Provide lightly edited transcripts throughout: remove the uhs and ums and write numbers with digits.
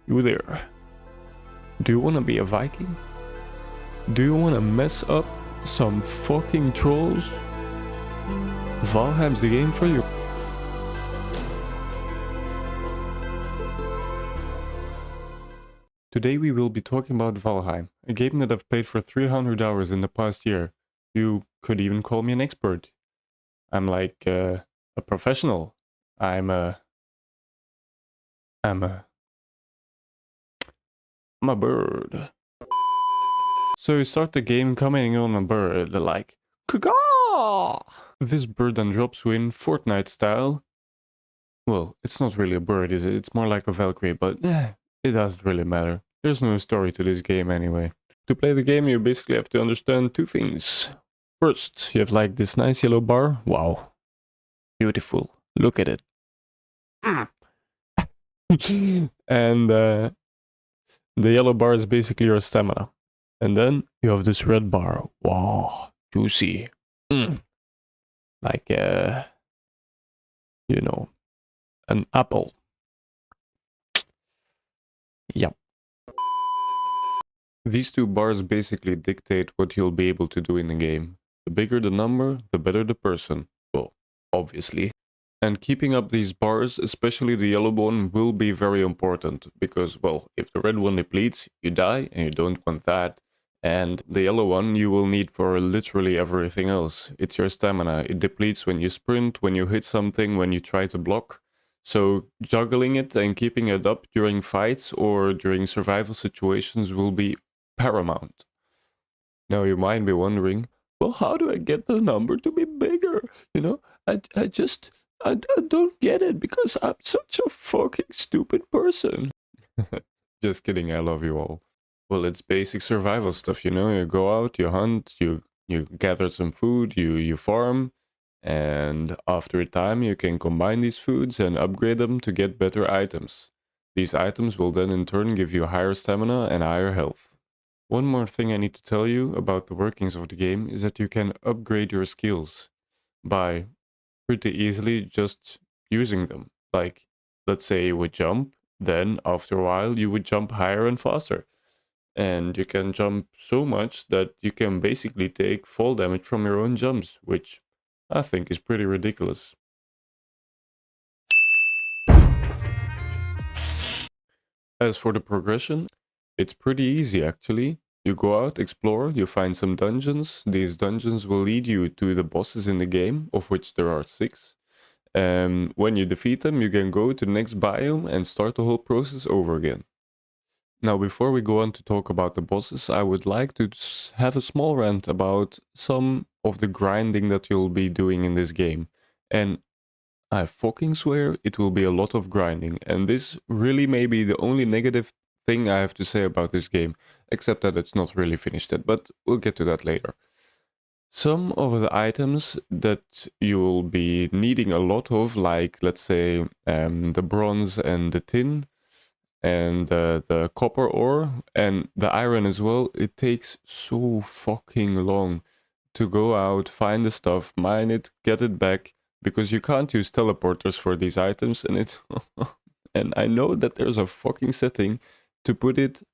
You there. Do you want to be a Viking? Do you want to mess up some fucking trolls? Valheim's the game for you. Today we will be talking about Valheim, a game that I've played for 300 hours in the past year. You could even call me an expert. I'm like a professional. I'm a bird. So you start the game commenting on a bird like Caw! This bird then drops you in Fortnite style. Well, it's not really a bird, is it? It's more like a Valkyrie, but it doesn't really matter. There's no story to this game anyway. To play the game, you basically have to understand two things. First, you have like this nice yellow bar. Wow. Beautiful. Look at it. And the yellow bar is basically your stamina. And then you have this red bar. Wow. Juicy. Like, you know, an apple. Yep. These two bars basically dictate what you'll be able to do in the game. The bigger the number, the better the person. Well, obviously. And keeping up these bars, especially the yellow one, will be very important. Because, well, if the red one depletes, you die, and you don't want that. And the yellow one you will need for literally everything else. It's your stamina. It depletes when you sprint, when you hit something, when you try to block. So juggling it and keeping it up during fights or during survival situations will be paramount. Now you might be wondering, well, how do I get the number to be bigger? You know, I don't get it because I'm such a fucking stupid person. Just kidding, I love you all. Well, it's basic survival stuff, you know. You go out, you hunt, you gather some food, you farm, and after a time you can combine these foods and upgrade them to get better items. These items will then in turn give you higher stamina and higher health. One more thing I need to tell you about the workings of the game is that you can upgrade your skills by pretty easily just using them. Like, let's say you would jump, then after a while you would jump higher and faster. And you can jump so much that you can basically take fall damage from your own jumps, which I think is pretty ridiculous. As for the progression, it's pretty easy actually. You go out, explore, you find some dungeons. These dungeons will lead you to the bosses in the game, of which there are 6. When you defeat them, you can go to the next biome and start the whole process over again. Now, before we go on to talk about the bosses, I would like to have a small rant about some of the grinding that you'll be doing in this game. And I fucking swear it will be a lot of grinding. And this really may be the only negative thing I have to say about this game, except that it's not really finished yet, but we'll get to that later. Some of the items that you'll be needing a lot of, like let's say the bronze and the tin, and the copper ore and the iron as well, it takes so fucking long to go out, find the stuff, mine it, get it back, because you can't use teleporters for these items, and it and I know that there's a fucking setting to put it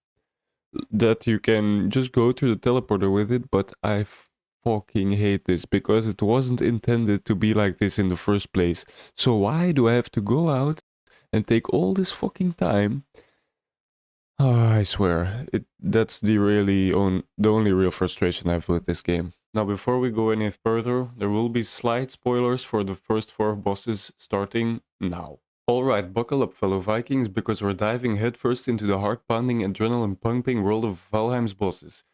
that you can just go to the teleporter with it, but I fucking hate this because it wasn't intended to be like this in the first place. So why do I have to go out and take all this fucking time? Oh, I swear, that's the only real frustration I have with this game. Now, before we go any further, there will be slight spoilers for the first 4 bosses starting now. Alright, buckle up fellow Vikings, because we're diving headfirst into the heart-pounding, adrenaline-pumping world of Valheim's bosses.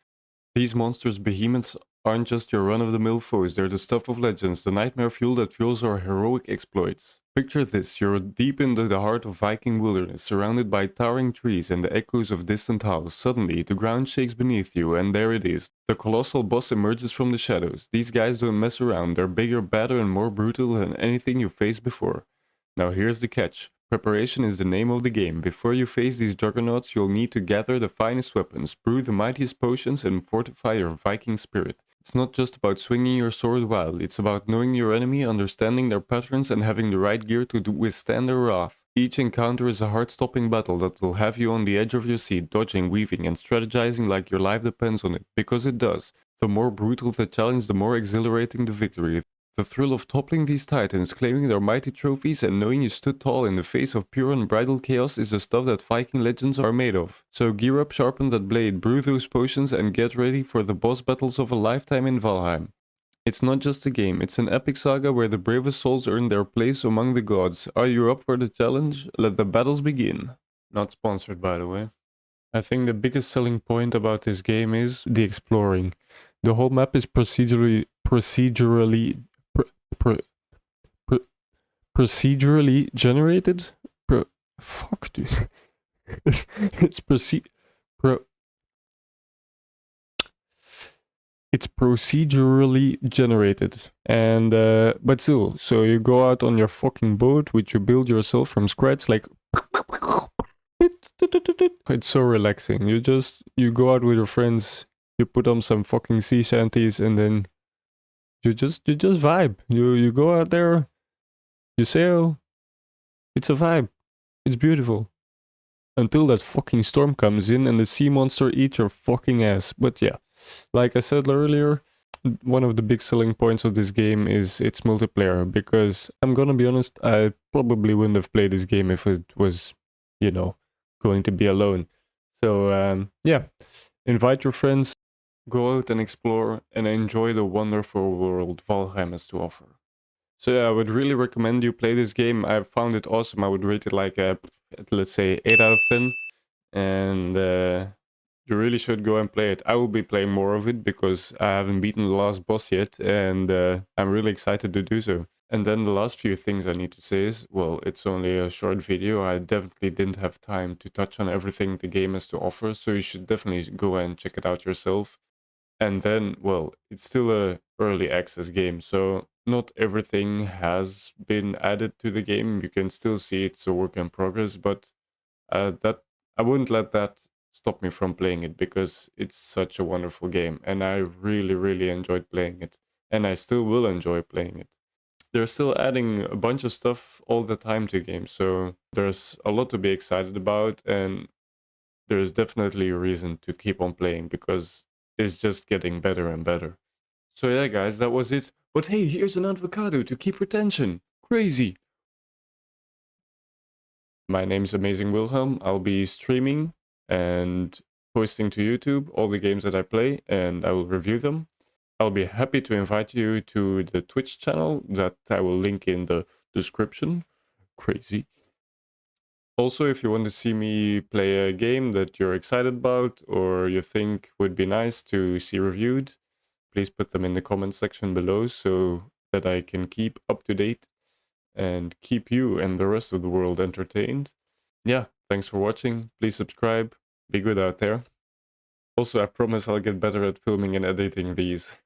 These monsters behemoths aren't just your run-of-the-mill foes, they're the stuff of legends, the nightmare fuel that fuels our heroic exploits. Picture this, you're deep into the heart of Viking wilderness, surrounded by towering trees and the echoes of distant howls. Suddenly, the ground shakes beneath you, and there it is. The colossal boss emerges from the shadows. These guys don't mess around, they're bigger, badder, and more brutal than anything you've faced before. Now here's the catch. Preparation is the name of the game. Before you face these juggernauts, you'll need to gather the finest weapons, brew the mightiest potions, and fortify your Viking spirit. It's not just about swinging your sword wildly, it's about knowing your enemy, understanding their patterns, and having the right gear to withstand their wrath. Each encounter is a heart-stopping battle that will have you on the edge of your seat, dodging, weaving, and strategizing like your life depends on it, because it does. The more brutal the challenge, the more exhilarating the victory. The thrill of toppling these titans, claiming their mighty trophies, and knowing you stood tall in the face of pure unbridled chaos is the stuff that Viking legends are made of. So gear up, sharpen that blade, brew those potions, and get ready for the boss battles of a lifetime in Valheim. It's not just a game, it's an epic saga where the bravest souls earn their place among the gods. Are you up for the challenge? Let the battles begin. Not sponsored, by the way. I think the biggest selling point about this game is the exploring. The whole map is pr- pr- pr- procedurally generated. Fuck, dude. it's pro- it's procedurally generated, and but still, so you go out on your fucking boat, which you build yourself from scratch, like it's so relaxing. You go out with your friends, you put on some fucking sea shanties, and then you just vibe. You go out there, you sail. It's a vibe. It's beautiful. Until that fucking storm comes in and the sea monster eats your fucking ass. But yeah, like I said earlier, one of the big selling points of this game is its multiplayer, because I'm gonna be honest, I probably wouldn't have played this game if it was, you know, going to be alone. So yeah, invite your friends, go out and explore, and enjoy the wonderful world Valheim has to offer. So yeah, I would really recommend you play this game. I found it awesome. I would rate it like a, let's say, 8 out of 10. And you really should go and play it. I will be playing more of it because I haven't beaten the last boss yet, and I'm really excited to do so. And then the last few things I need to say is, well, it's only a short video. I definitely didn't have time to touch on everything the game has to offer, so you should definitely go and check it out yourself. And then, well, it's still a early access game, so not everything has been added to the game. You can still see it's a work in progress, but that I wouldn't let that stop me from playing it, because it's such a wonderful game and I really, really enjoyed playing it, and I still will enjoy playing it. They're still adding a bunch of stuff all the time to games, so there's a lot to be excited about, and there's definitely a reason to keep on playing because it's just getting better and better. So yeah, guys, that was it. But hey, here's an avocado to keep retention. Crazy. My name's AmazingWilhelm. I'll be streaming and posting to YouTube all the games that I play, and I will review them. I'll be happy to invite you to the Twitch channel that I will link in the description. Crazy. Also, if you want to see me play a game that you're excited about or you think would be nice to see reviewed, please put them in the comment section below so that I can keep up to date and keep you and the rest of the world entertained. Yeah, thanks for watching. Please subscribe. Be good out there. Also, I promise I'll get better at filming and editing these.